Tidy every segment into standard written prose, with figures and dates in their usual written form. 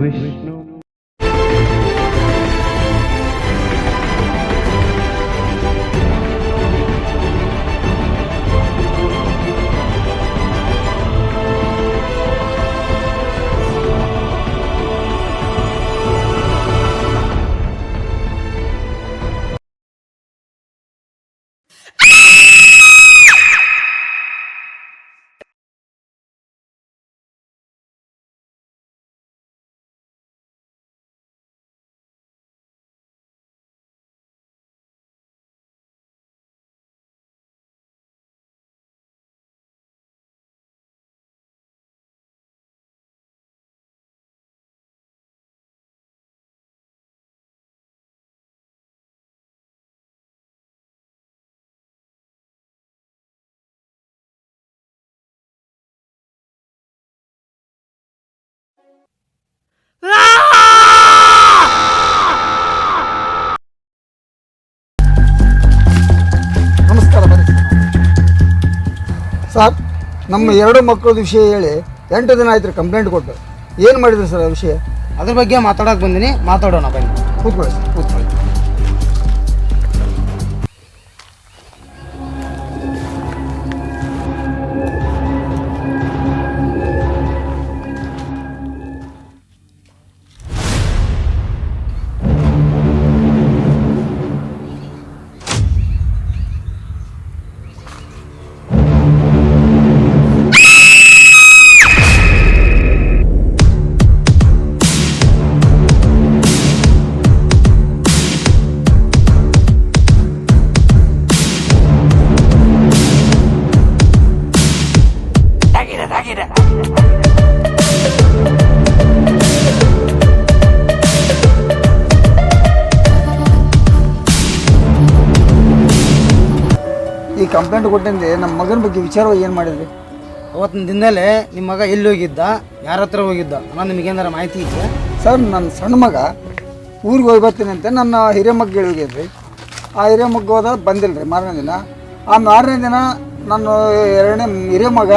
ವಿಷ್ಣು. ನಮಸ್ಕಾರ. ಬನ್ನಿ ಸರ್, ನಮ್ಮ 2 ಮಕ್ಕಳದ ವಿಷಯ ಹೇಳಿ 8 ದಿನ ಆಯ್ತು ರೀ ಕಂಪ್ಲೇಂಟ್ ಕೊಟ್ಟು. ಏನು ಮಾಡಿದ್ರಿ ಸರ್ ಆ ವಿಷಯ? ಅದ್ರ ಬಗ್ಗೆ ಮಾತಾಡೋಕೆ ಬಂದಿನಿ, ಮಾತಾಡೋಣ ಬನ್ನಿ. ಕೂತ್ಕೊಳ್ಳಿ ಸರ್, ಕೂತ್ಕೊಳ್ಳಿ. ಈ ಕಂಪ್ಲೇಂಟ್ ಕೊಟ್ಟಿಂದೆ ನಮ್ಮ ಮಗನ ಬಗ್ಗೆ ವಿಚಾರವಾಗಿ ಏನು ಮಾಡಿದ್ರಿ? ಅವತ್ತಿನ ದಿನದಲ್ಲೇ ನಿಮ್ಮ ಮಗ ಎಲ್ಲಿ ಹೋಗಿದ್ದ, ಯಾರ ಹತ್ರ ಹೋಗಿದ್ದ ಅನ್ನೋ ನಿಮಗೇನಾರ ಮಾಹಿತಿ ಇದೆಯಾ? ಸರ್, ನನ್ನ ಸಣ್ಣ ಮಗ ಊರಿಗೆ ಹೋಗಿ ಬರ್ತೀನಿ ಅಂತ ನನ್ನ ಹಿರಿಯ ಮಗ ಹೋಗಿದ್ರಿ. ಆ ಹಿರಿಯ ಮಗ ಹೋದ ಬಂದಿಲ್ಲ ರೀ ಮಾರನೇ ದಿನ. ಆ ಮಾರನೇ ದಿನ ನನ್ನ 2ನೇ ಹಿರಿಯ ಮಗ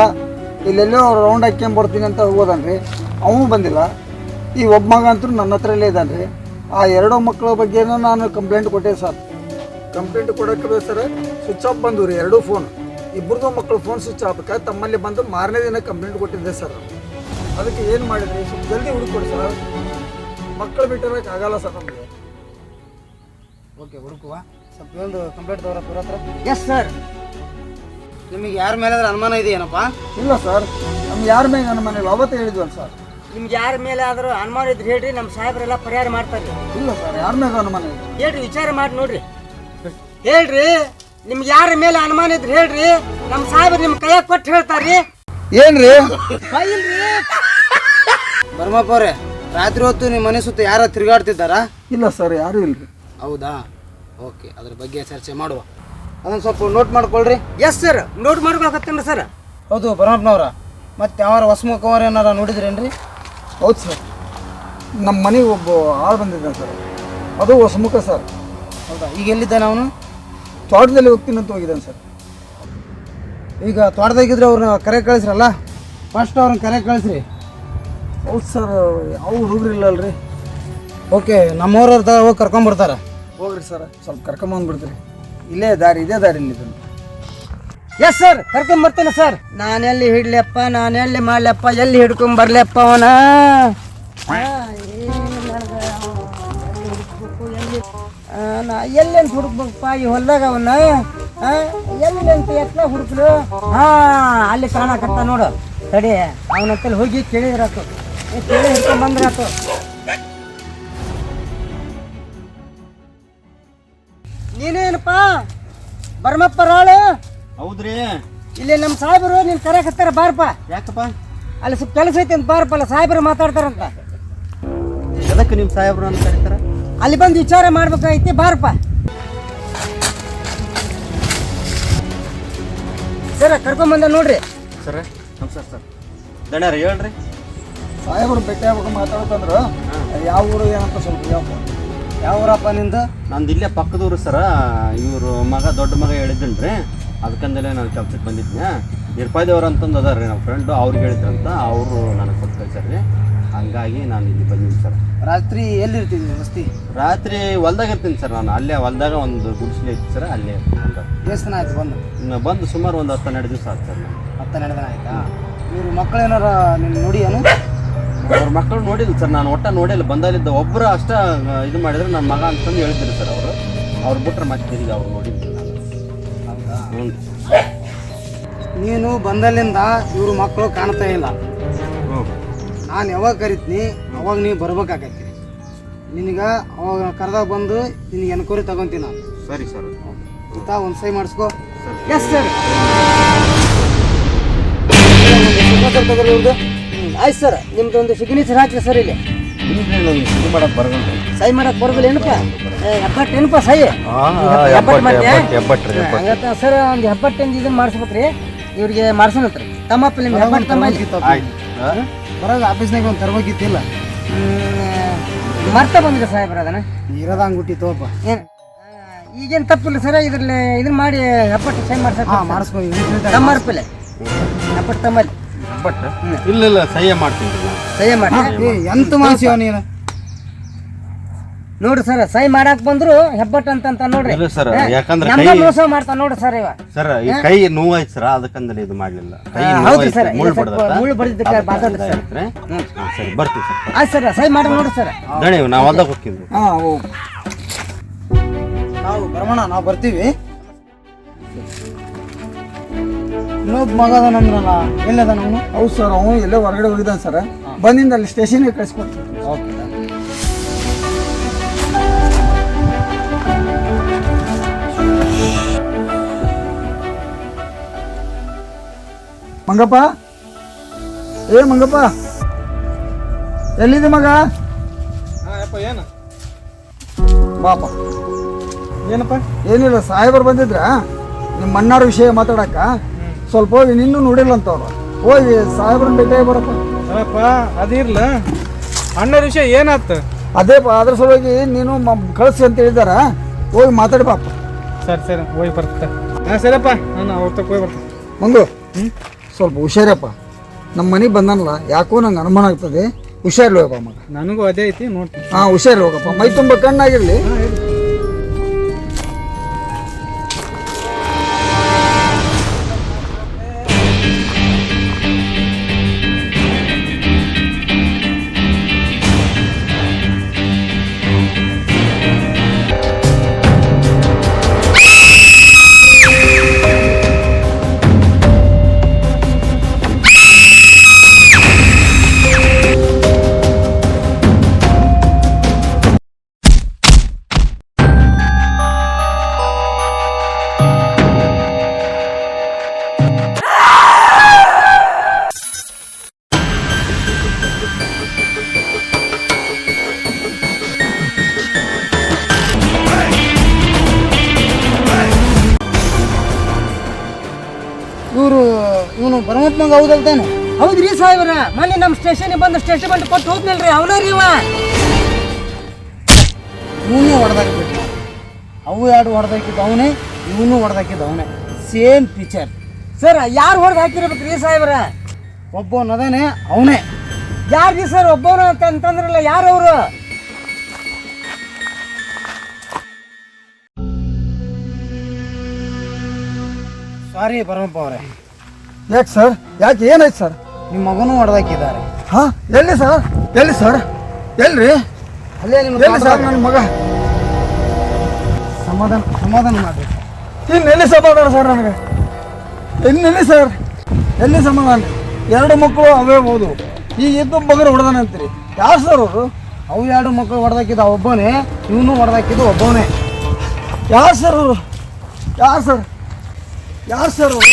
ಇಲ್ಲೆಲ್ಲೋ ರೌಂಡ್ ಹಾಕ್ಕೊಂಬರ್ತೀನಿ ಅಂತ ಹೋದನ್ರಿ. ಅವನು ಬಂದಿಲ್ಲ. ಈ ಒಬ್ಬ ಮಗ ಅಂತೂ ನನ್ನ ಹತ್ರಲ್ಲೇ ಇದ್ದಾನೆ ರೀ. ಆ 2 ಮಕ್ಕಳ ಬಗ್ಗೆನೂ ನಾನು ಕಂಪ್ಲೇಂಟ್ ಕೊಟ್ಟೆ ಸರ್. ಕಂಪ್ಲೇಂಟ್ ಕೊಡೋಕ್ಕೆ ಸರ್ ಸ್ವಿಚ್ ಆಫ್ ಬಂದು ರೀ 2 ಫೋನ್. ಇಬ್ಬರದು ಮಕ್ಕಳು ಫೋನ್ ಸ್ವಿಚ್ ಆಫಕ್ಕೆ ತಮ್ಮಲ್ಲಿ ಬಂದು ಮಾರನೇ ದಿನ ಕಂಪ್ಲೇಂಟ್ ಕೊಟ್ಟಿದ್ದೆ ಸರ್. ಅದಕ್ಕೆ ಏನು ಮಾಡಿದ್ರಿ? ಸ್ವಲ್ಪ ಜಲ್ದಿ ಹುಡುಕೊಡಿ ಸರ್. ಮಕ್ಕಳು ಬಿಟ್ಟಿರೋಕೆ ಆಗಲ್ಲ ಸರ್ ನಮಗೆ. ಓಕೆ, ಹುಡುಕುವ. ಸ್ವಲ್ಪ ಒಂದು ಕಂಪ್ಲೇಂಟ್ ತಗೋರ ಪೂರ ಹತ್ರ. Yes sir. ನಿಮಗೆ ಯಾರ ಮೇಲಾದ್ರೂ ಅನುಮಾನ ಇದೆಯೇನಪ್ಪ? ಇಲ್ಲ ಸರ್, ನಮ್ಗೆ ಯಾರ ಮೇಲೆ ನನ್ನ ಮನೇಲಿ ಅವತ್ತೇ ಹೇಳಿದ್ವಲ್ಲ ಸರ್. ನಿಮ್ಗೆ ಯಾರ ಮೇಲೆ ಆದರೂ ಅನುಮಾನ ಇದ್ರೆ ಹೇಳ್ರಿ, ನಮ್ಮ ಸಾಹೇಬ್ರೆಲ್ಲ ಪರಿಹಾರ ಮಾಡ್ತಾರೆ. ಇಲ್ಲ ಸರ್, ಯಾರ ಮೇಲೆ ಅನುಮಾನ ಇದೆ ಹೇಳ್ರಿ, ವಿಚಾರ ಮಾಡಿ ನೋಡ್ರಿ. ಹೇಳ್ರಿ, ನಿಮ್ಗೆ ಯಾರ ಮೇಲೆ ಅನುಮಾನ ಇದ್ರೆ ಹೇಳ್ರಿ, ನಮ್ಮ ಸಾಹೇಬ್ರು ನಿಮ್ಮ ಕೈಯಾಗ ಕೊಟ್ಟು ಹೇಳ್ತಾರ್ರಿ. ಏನ್ರಿ? ಬರ್ಮಪ್ಪ ಅವ್ರೆ, ರಾತ್ರಿ ಹೊತ್ತು ನಿಮ್ಮ ಮನೆ ಸುತ್ತ ಯಾರ ತಿರುಗಾಡ್ತಿದ್ದಾರಾ? ಇಲ್ಲ ಸರ್, ಯಾರೂ ಇಲ್ರಿ. ಹೌದಾ? ಓಕೆ, ಅದ್ರ ಬಗ್ಗೆ ಚರ್ಚೆ ಮಾಡುವ. ಅದನ್ನು ಸ್ವಲ್ಪ ನೋಟ್ ಮಾಡ್ಕೊಳ್ರಿ. ಎಸ್ ಸರ್, ನೋಟ್ ಮಾಡ್ಕೊಳಕತ್ತೇನ್ರಿ ಸರ್. ಹೌದು ಬರಮಪ್ಪನವ್ರ, ಮತ್ತೆ ಯಾವಾರ ಹೊಸಮುಖವ್ರು ಏನಾರ ನೋಡಿದ್ರೇನ್ರಿ? ಹೌದು ಸರ್, ನಮ್ಮ ಮನೆಗೆ ಒಬ್ಬ ಆಳು ಬಂದಿದ್ದಾನೆ ಸರ್. ಅದು ಹೊಸಮುಖ ಸರ್. ಹೌದಾ? ಈಗ ಎಲ್ಲಿದ್ದಾನೆ ಅವನು? ತೋಟದಲ್ಲಿ ಹೋಗ್ತೀನಿ ಅಂತ ಹೋಗಿದ್ದಾನೆ ಸರ್. ಈಗ ತೋಟದಾಗಿದ್ರೆ ಅವ್ರನ್ನ ಕರೆ ಕಳಿಸ್ರಲ್ಲ, ಫಸ್ಟ್ ಅವ್ರನ್ನ ಕರೆ ಕಳಿಸ್ರಿ. ಹೌದು ಸರ್, ಯಾವ ಹುಡುಗರು ಇಲ್ಲ ಅಲ್ರಿ. ಓಕೆ, ನಮ್ಮವ್ರ ಹೋಗಿ ಕರ್ಕೊಂಬರ್ತಾರೆ. ಹೋಗ್ರಿ ಸರ್, ಸ್ವಲ್ಪ ಕರ್ಕೊಂಬಂದ್ಬಿಡ್ತೀರಿ. ಇಲ್ಲೇ ದಾರಿ, ಇದೇ ದಾರಿಯಲ್ಲಿ ಇದ್ದಾನೆ. ಎಸ್ ಸರ್, ಕರ್ಕೊಂಬರ್ತೇನೆ ಸರ್. ನಾನೆಲ್ಲಿ ಹಿಡ್ಲಪ್ಪ, ನಾನೆಲ್ಲಿ ಮಾಡ್ಲಪ್ಪ, ಎಲ್ಲಿ ಹಿಡ್ಕೊಂಬರ್ಲಪ್ಪ ಅವನ? ನಾ ಎಲ್ಲೆಂತ ಹುಡುಕ್ಬೇಕಪ್ಪ ಈ ಹೊಲ್ದಾಗ ಅವನ್ನ? ಎಲ್ಲೆಂತ ಎತ್ತ ಹುಡುಕ್ಲು? ಅಲ್ಲಿ ಕಾಣಕತ್ತ ನೋಡು. ತಡಿ, ಅವನತ್ತಲ್ಲಿ ಹೋಗಿ ಕೇಳಿದ್ರಾತು, ಕೇಳಿ ಹಿಡ್ಕೊಂಬಂದ್ರಾತು. ನೀನೇನಪ್ಪ ಬರ್ಮಪ್ಪ ರಾಳು? ಹೌದ್ರಿ, ಇಲ್ಲಿ ನಮ್ಮ ಸಾಹೇಬರು ನೀನು ಕರೆಯಕತ್ತಾರ, ಬಾರಪ್ಪ. ಯಾಕಪ್ಪ? ಅಲ್ಲಿ ಸ್ವಲ್ಪ ಕೆಲಸ ಐತೆ ಅಂತ ಬಾರಪ್ಪ, ಅಲ್ಲ ಸಾಹೇಬರು ಮಾತಾಡ್ತಾರಂತ. ಎದಕ್ಕೆ ನಿಮ್ಮ ಸಾಹೇಬ್ರು ಅಂತ ಕರೀತಾರ? ಅಲ್ಲಿ ಬಂದು ವಿಚಾರ ಮಾಡ್ಬೇಕಾಗೈತಿ, ಬಾರಪ್ಪ. ಸರ ಕರ್ಕೊಂಬಂದ ನೋಡ್ರಿ. ಸರ್ ನಮಸ್ಕಾರ ಸರ್. ದಣ್ಯಾರ ಹೇಳ್ರಿ. ಸಾಹೇಬರು ಭೇಟಿ ಆಗ್ಬೇಕು ಮಾತಾಡ್ತಂದ್ರು. ಯಾವ ಊರು ಏನಂತ ಸ್ವಲ್ಪ ಯಾವ ಊರಪ್ಪ ನಿಂದು? ನಂದು ಇಲ್ಲೇ ಪಕ್ಕದೂರು ಸರ. ಇವರು ಮಗ, ದೊಡ್ಡ ಮಗ ಹೇಳಿದ್ದನ್ ರೀ, ಅದಕ್ಕಂದಲೇ ನಾನು ಕೆಲ್ಸಕ್ಕೆ ಬಂದಿದ್ದೆ. ನಿರ್ಪಾಯ್ದವ್ರು ಅಂತಂದು ಅದಾರ ರೀ ನಮ್ಮ ಫ್ರೆಂಡು, ಅವ್ರಿಗೆ ಹೇಳಿದ್ರಂತ ಅವರು ನನಗೆ ಕೊಟ್ಟು ಕಳ್ಸಾರ ರೀ. ಹಂಗಾಗಿ ನಾನು ಇಲ್ಲಿ ಬಂದಿದ್ದೀನಿ ಸರ್. ರಾತ್ರಿ ಎಲ್ಲಿರ್ತಿದ್ವಿ ವಸ್ತಿ? ರಾತ್ರಿ ಹೊಲ್ದಾಗ ಇರ್ತೀನಿ ಸರ್ ನಾನು. ಅಲ್ಲೇ ಹೊಲ್ದಾಗ ಒಂದು ಗುಡಿಸಲು ಐತಿ ಸರ್, ಅಲ್ಲೇ ಎಷ್ಟು ದಿನ ಆಯ್ತು ಬಂದು? ಇನ್ನು ಬಂದು ಸುಮಾರು ಒಂದು 10-12 ದಿವಸ ಆಯ್ತು ಸರ್. ನಾನು 10-12 ದಿನ ಆಯ್ತಾ? ಇವ್ರ ಮಕ್ಕಳು ಏನಾರ ನೀನು ನೋಡಿ ಏನು? ಅವ್ರ ಮಕ್ಕಳು ನೋಡಿಲ್ಲ ಸರ್, ನಾನು ಒಟ್ಟ ನೋಡಿಲ್ಲ. ಬಂದಲ್ಲಿದ್ದ ಒಬ್ಬರು ಅಷ್ಟ ಇದು ಮಾಡಿದ್ರೆ ನನ್ನ ಮಗ ಅಂತಂದು ಹೇಳ್ತೀನಿ ಸರ್. ಅವ್ರು ಬಿಟ್ರೆ ಮತ್ತೆ ತಿರುಗಿ ಅವ್ರು ನೋಡಿದ್ರು ನಾನು. ಹೌದಾ? ಹ್ಞೂ. ನೀನು ಬಂದಲ್ಲಿಂದ ಇವ್ರ ಮಕ್ಕಳು ಕಾಣ್ತಾ ಇಲ್ಲ. ಹ್ಞೂ. ನಾನು ಯಾವಾಗ ಕರಿತೀನಿ ಅವಾಗ ನೀವು ಬರ್ಬೇಕಾಗೈತಿ. ನಿನಗೆ ಅವಾಗ ಕರೆದಾಗ ಬಂದು ನಿನಗೆ ಎನ್ಕ್ವೈರಿ ತಗೊತೀನಿ ನಾನು. ಸರಿ ಸರ್. ಇಂಥ ಒಂದು ಸೈ ಮಾಡಿಸ್ಕೋ. Yes sir. ತಗೋರಿ ಇವ್ರದ್ದು. ಆಯ್ತು ಸರ್, ನಿಮ್ದು ಒಂದು ಸಿಗ್ನೇಚರ್ ಹಾಕಿ ಸರ್ ಇಲ್ಲಿ. ಇದು ಮಾಡಕ್ಕೆ ಬರಗಲ್ಲ. ಸೈ ಮಾಡಕ್ ಬರೋದಿಲ್ಲ ಏನಪ್ಪ? ಹೆಬ್ಬಟ್ಟು ಏನಪ್ಪ ಸೈ? ಹೆಬ್ಬಟ್ಟು ಹಂಗತ್ತ ಸರ್, ಒಂದು ಹೆಬ್ಬಟ್ಟಿಂದ ಇದನ್ನ ಮಾಡಿಸ್ಬೇಕ್ರಿ. ಇವ್ರಿಗೆ ಮಾಡ್ಸೋಣತ್ರಿ. ತಮ್ಮಪ್ಪ ನಿಮ್ಮ ಹೆಬ್ಬಟ್ಟು ತಮ್ಮ ಬರೋದು ಆಫೀಸ್ನಾಗ ಒಂದು ತರಬೇಕಿತ್ತಿಲ್ಲ. ಮರ್ತ ಬಂದಿದೆ ಸಾಹೇಬ್ರ ಅದನ್ನ. ಇರೋದ ಹಂಗೆ ತೋಪ. ಏನು ಈಗೇನು ತಪ್ಪಿಲ್ಲ ಸರ್, ಇದ್ರಲ್ಲಿ ಇದನ್ನ ಮಾಡಿ ಹೆಬ್ಬಟ್ಟು ಸೈ ಮಾಡ್ಸಕ್ಕೆ ಮಾಡಿಸ್ಕೊ. ತಮ್ಮ ಅರ್ಪಿಲ್ಲ ಹೆಬ್ಬಟ್ಟು ತಮ್ಮಲ್ಲಿ ಬಟ್ ಇಲ್ಲ ಸಹ್ಯ ಮಾಡ್ತೀನಿ ನಾನು. ಸಹಿ ಮಾಡಿ ಎಂತ ಮಾಡ್ಸಿವ ನೀನು? ನೋಡ್ರಿ ಸರ್, ಸೈ ಮಾಡಾಕ್ ಬಂದ್ರು ಹೆಬ್ಬಟ್ಟು ಅಂತ ನೋಡ್ರಿ. ಇಲ್ಲ ಸರ್, ಯಾಕಂದ್ರೆ ನಮ್ಮ ಮೋಸ ಮಾಡ್ತಾ ನೋಡ್ರಿ ಸರ್ ಇವ. ಸರ್ ಈ ಕೈ ನೋವಾಯ್ತು ಸರ್, ಅದಕ್ಕಂದ್ರೆ ಇದು ಮಾಡಲಿಲ್ಲ. ಕೈ ಹೌದು ಸರ್, ಮುಳ್ಳು ಬಡ್ದತ್ತ. ಮುಳ್ಳು ಬಡಿದಕ್ಕೆ ಮಾತಾಡ್ರಿ ಸರ್. ಸರಿ ಬರ್ತೀವಿ ಸರ್. ಆಯ್ತು ಸರ್, ಸೈ ಮಾಡಿ ನೋಡ್ರಿ ಸರ್. ದಣಿ ನಾವು ಹೊಲ್ದಾಗ ಹೋಗ್ತಿದ್ವಿ. ನಾವು ಬರಮಣ, ನಾವು ಬರ್ತೀವಿ. ಇನ್ನೊಬ್ಬ ಮಗ ಅದಾನಂದ್ರಲ್ಲ, ಎಲ್ಲದ ಅವನು? ಹೌದು ಸರ್, ಅವನು ಎಲ್ಲೇ ಹೊರಗಡೆ ಹೋಗಿದ್ದಾನೆ ಸರ್. ಬಂದಿಂದ ಅಲ್ಲಿ ಸ್ಟೇಷನ್ಗೆ ಕಳಿಸ್ಕೊಡ್ತೀನಿ. ಓಕೆ. ಮಂಗಪ್ಪ, ಏ ಮಂಗಪ್ಪ, ಎಲ್ಲಿದೆ ಮಗ? ಏನು ಬಾಪ. ಏನಪ್ಪ? ಏನಿಲ್ಲ, ಸಾಹೇಬರು ಬಂದಿದ್ರ ನಿಮ್ಮ ಮಣ್ಣಾರ ವಿಷಯ ಮಾತಾಡಕ. ಸ್ವಲ್ಪ ಹೋಗಿ ನಿನ್ನೂ ನೋಡಿಲ್ಲ ಅಂತವ್ರು. ಹೋಗಿ ಸಾಹೇಬ್ರನ್ನ ಭೇಟಿಯಾಗಿ ಬರಪ್ಪ. ಅಪ್ಪ ಅದಿರ್ಲ ಅಣ್ಣರ ವಿಷಯ ಏನಾಯ್ತು? ಅದೇಪ್ಪ, ಅದ್ರ ಸಲುವಾಗಿ ನೀನು ಕಳಿಸಿ ಅಂತ ಹೇಳಿದಾರ. ಹೋಗಿ ಮಾತಾಡಿ ಬಾಪ. ಸರಿ ಸರಿ ಹೋಗಿ ಬರ್ತ. ಹಾಂ ಸರಿಯಪ್ಪ, ನಾನು ಅವ್ರ ತಕ್ಕ ಹೋಗಿ ಬರ್ತೀನಿ. ಮಂಗು, ಸ್ವಲ್ಪ ಹುಷಾರಪ್ಪ. ನಮ್ಮ ಮನೆಗೆ ಬಂದನಲ್ಲ, ಯಾಕೋ ನಂಗೆ ಅನುಮಾನ ಆಗ್ತದೆ. ಹುಷಾರ್ಲಿ ಹೋಗಪ್ಪ ಮಗ. ನನಗೂ ಅದೇ ಐತಿ, ನೋಡ್ತೀನಿ. ಹಾಂ, ಹುಷಾರಿ ಹೋಗಪ್ಪ. ಮೈ ತುಂಬ ಕಣ್ಣಾಗಿರಲಿ. ಇವನು ಪರಮಾತ್ಮಂಗ ಹೌದಲ್ತಾನೆ? ಹೌದ್ರಿ ಸಾಹೇಬ್ರ, ಮೊನ್ನೆ ನಮ್ಮ ಸ್ಟೇಷನ್ ಬಂದು ಸ್ಟೇಷನ್ ಬಂದು ಕೊಟ್ಟು ಹೋದ್ನಲ್ರಿ ಅವನರಿ ಇವ. ಇವನೇ ಹೊಡೆದಾಕಿದ್ದು. ಅವು ಎರಡು ಹೊಡೆದಾಕಿದ್ದು ಅವನೇ, ಇವನು ಹೊಡೆದಾಕಿದ್ದು ಅವನೇ. Same picture sir. ಯಾರು ಹೊಡೆದು ಹಾಕಿರ್ಬೇಕ್ರಿ ಸಾಹೇಬ್ರ? ಒಬ್ಬವನದಾನೆ, ಅವನೇ. ಯಾರ್ರಿ ಸರ್ ಒಬ್ಬವನ ಅಂತಂದ್ರಲ್ಲ, ಯಾರು ಅವರು? ಸಾರಿ ಪರಮಪ್ಪ ಅವರೇ. ಯಾಕೆ ಸರ್? ಯಾಕೆ, ಏನಾಯ್ತು ಸರ್? ನಿಮ್ಮ ಮಗನೂ ಹೊಡೆದಾಕಿದ್ದಾರೆ. ಹಾಂ, ಎಲ್ಲಿ ಸರ್? ಎಲ್ಲಿ ಸರ್? ಎಲ್ರಿ? ಅಲ್ಲೇ ನಿಮ್ಮ ಎಲ್ಲಿ ಸರ್ ನನ್ನ ಮಗ? ಸಮಾಧಾನ ಮಾಡಿ. ಇನ್ನೆಲ್ಲಿ ಸಮಾಧಾನ ಸರ್ ನನಗೆ? ಇನ್ನೆಲ್ಲಿ ಸರ್? ಎಲ್ಲಿ ಸಮಾಧಾನ? ಎರಡು ಮಕ್ಕಳು ಅವೇ ಹೋದು, ಈಗ ಇದ್ದು ಮಗರು ಹೊಡೆದಾನೆ ಅಂತೀರಿ. ಯಾರು ಸರ್ ಅವರು? ಅವು ಎರಡು ಮಕ್ಕಳು ಹೊಡೆದಾಕಿದ್ದ ಒಬ್ಬನೇ, ಇವನು ಹೊಡೆದಾಕಿದ್ದು ಒಬ್ಬವನೇ. ಯಾರು ಸರ್ ಅವರು? ಯಾರು ಸರ್? ಯಾರು ಸರ್ ಅವರು?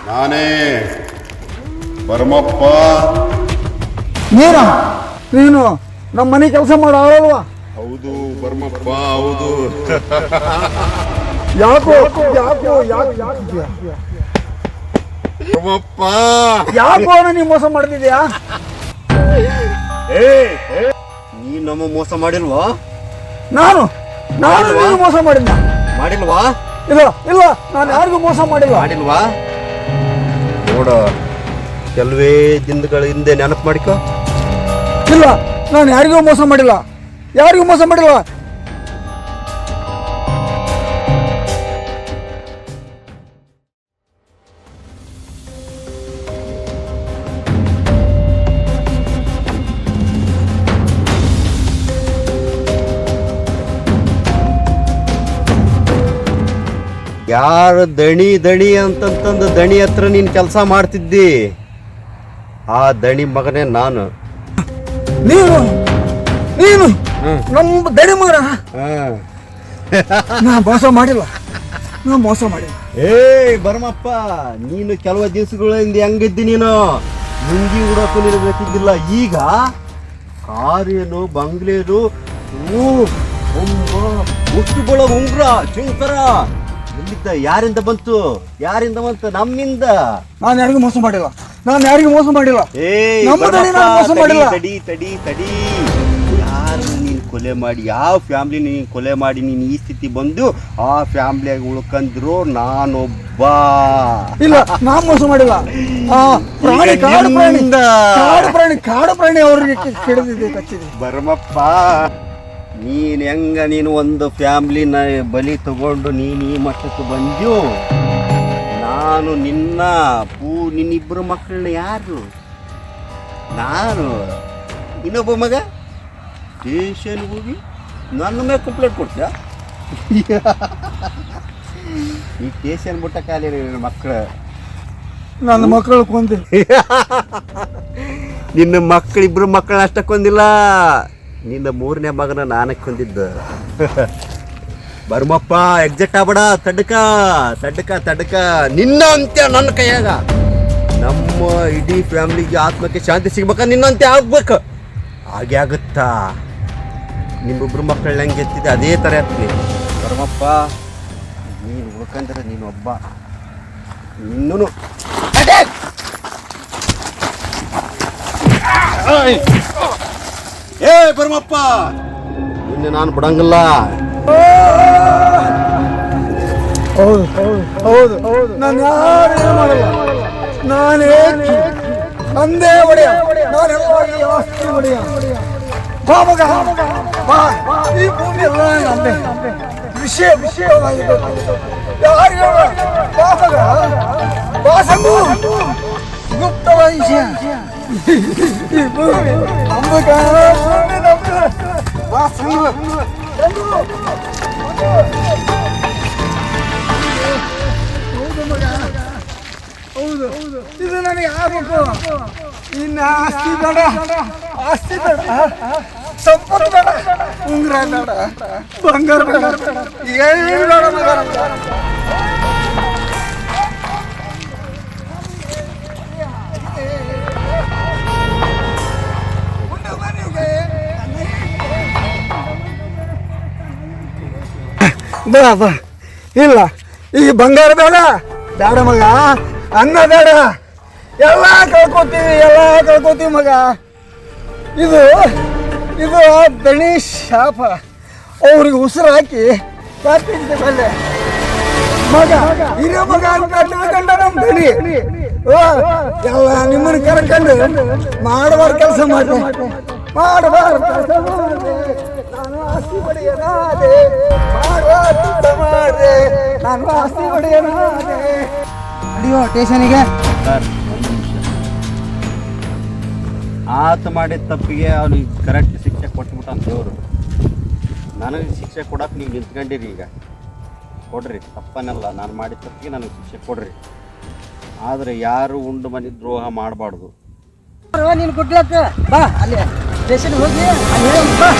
ನಾನೇ ಪರಮಪ್ಪ. ನೀನು ನಮ್ಮ ಮನೆ ಕೆಲಸ ಮಾಡೋ ಅಲ್ವಾ? ಹೌದು ಬರ್ಮಪ್ಪ ಹೌದು. ಯಾಕೋ ಬರ್ಮಪ್ಪ ಯಾಕೋ ನೀವು ಮೋಸ ಮಾಡ್ತಿದ್ಯಾ? ನೀ ನಮ್ಮ ಮೋಸ ಮಾಡಿಲ್ವಾ? ನಾನು ನಿನಗೆ ಮೋಸ ಮಾಡಿದ್ನ? ಮಾಡಿಲ್ವಾ? ಇಲ್ಲ ನಾನು ಯಾರಿಗೂ ಮೋಸ ಮಾಡಿಲ್ಲ. ಮಾಡಿಲ್ವಾ? ನೋಡ, ಕೆಲವೇ ದಿನಗಳ ಹಿಂದೆ ನೆನಪು ಮಾಡಿಕೊ. ಇಲ್ಲ, ನಾನು ಯಾರಿಗೂ ಮೋಸ ಮಾಡಿಲ್ಲ. ಯಾರು ದಣಿ ಅಂತಂತಂದು ದಣಿ ಹತ್ರ ನೀನು ಕೆಲಸ ಮಾಡ್ತಿದ್ದಿ, ಆ ದಣಿ ಮಗನೇ ನಾನು. ನೀನು ನಮ್ಮ ದಣಿ ಮಗನ? ನಾ ಮೋಸ ಮಾಡಿಲ್ಲ. ಬರ್ಮಪ್ಪ, ನೀನು ಕೆಲವು ದಿವಸಗಳಿಂದ ಹೆಂಗಿದ್ದಿ ನೀನು? ಲುಂಗಿ ಉಡೋಕು ನೀನು ಬೇಕಿದ್ದಿಲ್ಲ. ಈಗ ಕಾರೇನು ಬಂಗ್ಲೇನು ಮುಟ್ಟು ಬೀಳೋ ಉಂಗ್ರ ಚಿಂಕರ ಎಲ್ಲಿದ್ದ? ಯಾರಿಂದ ಬಂತು? ನಮ್ಮಿಂದ. ನಾನು ಯಾರಿಗೂ ಮೋಸ ಮಾಡಿಲ್ಲ. ತಡಿ. ಯಾರು ನೀನು ಕೊಲೆ ಮಾಡಿ, ಯಾವ ಫ್ಯಾಮ್ಲಿ ನೀನು ಕೊಲೆ ಮಾಡಿ ನೀನು ಈ ಸ್ಥಿತಿ ಬಂದು ಆ ಫ್ಯಾಮ್ಲಿಯಾಗ ಉಳ್ಕಂದ್ರು ನಾನೊಬ್ಬ. ಇಲ್ಲ, ನಾನು ಮೋಸ ಮಾಡಿಲ್ಲ. ಕಾಡು ಪ್ರಾಣಿ ಅವ್ರಿಗೆ ಕಚ್ಚಿದೆ. ಬರ್ಮಪ್ಪ, ನೀನು ಒಂದು ಫ್ಯಾಮ್ಲಿನ ಬಲಿ ತಗೊಂಡು ನೀನು ಈ ಮಟ್ಟಕ್ಕೆ ಬಂದ್ಯೋ. ನಾನು ನಿನ್ನಿಬ್ಬರು ಮಕ್ಕಳನ್ನ ಯಾರು? ನಾನು ಇನ್ನೊಬ್ಬ ಮಗ ಸ್ಟೇಷನ್ಗೆ ಹೋಗಿ ನನ್ನ ಮೇಲೆ ಕಂಪ್ಲೇಂಟ್ ಕೊಡ್ತೀಯ? ಈ ಸ್ಟೇಷನ್ ಬಿಟ್ಟ ಖಾಲಿ ಮಕ್ಕಳು. ನನ್ನ ಮಕ್ಕಳು ಕೊಂದಿ. ನಿನ್ನ ಇಬ್ಬರು ಮಕ್ಕಳನ್ನ ಅಷ್ಟ ಕೊಂದಿಲ್ಲ, ನಿನ್ನ 3ನೇ ಮಗನ ನಾನೇ ಕೊಂದಿದ್ದ. ಬರ್ಮಪ್ಪ, ಎಕ್ಸಾಕ್ಟ್ ಆಗ್ಬೇಡ. ತಡ್ಕ ನಿನ್ನ ಅಂತ್ಯ ನನ್ನ ಕೈಯಾಗ. ನಮ್ಮ ಇಡೀ ಫ್ಯಾಮಿಲಿಗೆ ಆತ್ಮಕ್ಕೆ ಶಾಂತಿ ಸಿಗ್ಬೇಕ, ನಿನ್ನ ಅಂತ್ಯ ಆಗ್ಬೇಕು. ಹಾಗೆ ಆಗುತ್ತಾ? ನಿಮ್ಮಿಬ್ರು ಮಕ್ಕಳನ್ನ ಹೆಂಗೆ ಎತ್ತಿದೆ ಅದೇ ಥರ ಎತ್ತೀನಿ. ಬರ್ಮಪ್ಪ, ನೀನು ಉಳ್ಕಂದ್ರೆ ನೀನು ಒಬ್ಬ. ಇನ್ನೂ ಬರ್ಮಪ್ಪ, ನಿನ್ನೆ ನಾನು ಬಿಡಂಗಿಲ್ಲ. ಹೌದು ನಾನು ಯಾರು ಮಾಡಲ್ಲ. ನಾನೇ ನಂದೇ ಒಡೆಯ. ಆಸ್ತಿ ಒಡೆಯ. ಬಾ ಮಗ, ಬಾ. ಈ ಭೂಮಿ ಎಲ್ಲ ನಂದೇ. ವಿಷಯವಾಗಿದ್ದು ಯಾರು? ಬಾ ಮಗ, ಬಾ ಸಂಗು. ಗುಪ್ತವಾದ ವಿಷಯ. ಈ ಭೂಮಿ ನಮ್ಮದ. ಬಾ ಸಂಗು. ಹೌದು, ಇದು ನನಗೆ ಆಗ್ಬೇಕು. ಇನ್ನು ಆಸ್ತಿ ಬೇಡ, ಸಂಪತ್ತು ಬೇಡ, ಉಂಗ್ರ ಬೇಡ, ಬಂಗಾರ ಬೇಡ, ಏನು ಬೇಡ ಮಗ. ಬಾ. ಇಲ್ಲ, ಈ ಬಂಗಾರ ಬೇಡ ಮಗ, ಅನ್ನ ಬೇಡ, ಎಲ್ಲ ಕಳ್ಕೊತೀವಿ ಮಗ. ಇದು ದಣಿ ಶಾಪ. ಅವ್ರಿಗೆ ಉಸಿರು ಹಾಕಿ ಬಲ್ಲೆ ಮಗ, ಹಿರಿಯ ಮಗ ಅಂತ ತಿಳ್ಕೊಂಡ ನಮ್ಮ ದಣಿ. ಎಲ್ಲ ನಿಮ್ಮನ್ನು ಕರ್ಕೊಂಡು ಮಾಡಬಾರ ಕೆಲಸ ಮಾಡಿದೆ. ನಾನು ಆಸ್ತಿ ಪಡೆಯನಾದೆ. ನಾನು ಆಸ್ತಿ ಪಡೆಯನಾದೆ. ಅಡಿಯೋ ಸ್ಟೇಷನಿಗೆ. ಆತ ಮಾಡಿದ ತಪ್ಪಿಗೆ ಅವ್ನಿಗೆ ಕರೆಕ್ಟ್ ಶಿಕ್ಷೆ ಕೊಟ್ಬಿಟ್ಟ ದೇವರು. ನನಗೆ ಶಿಕ್ಷೆ ಕೊಡಕ್ಕೆ ನೀವು ನಿಂತ್ಕೊಂಡಿರಿ. ಈಗ ಕೊಡ್ರಿ, ತಪ್ಪನಲ್ಲ. ನಾನು ಮಾಡಿದ ತಪ್ಪಿಗೆ ನನಗೆ ಶಿಕ್ಷೆ ಕೊಡ್ರಿ. ಆದರೆ ಯಾರು ಉಂಡು ಮನೆ ದ್ರೋಹ ಮಾಡಬಾರ್ದು. ನೀನು ಕೊಡ್ಲಕ್ಕ ಬಾ, ಅಲ್ಲಿ ಸ್ಟೇಷನ್ ಹೋಗಿ ಅಲ್ಲಿ ಬಾ.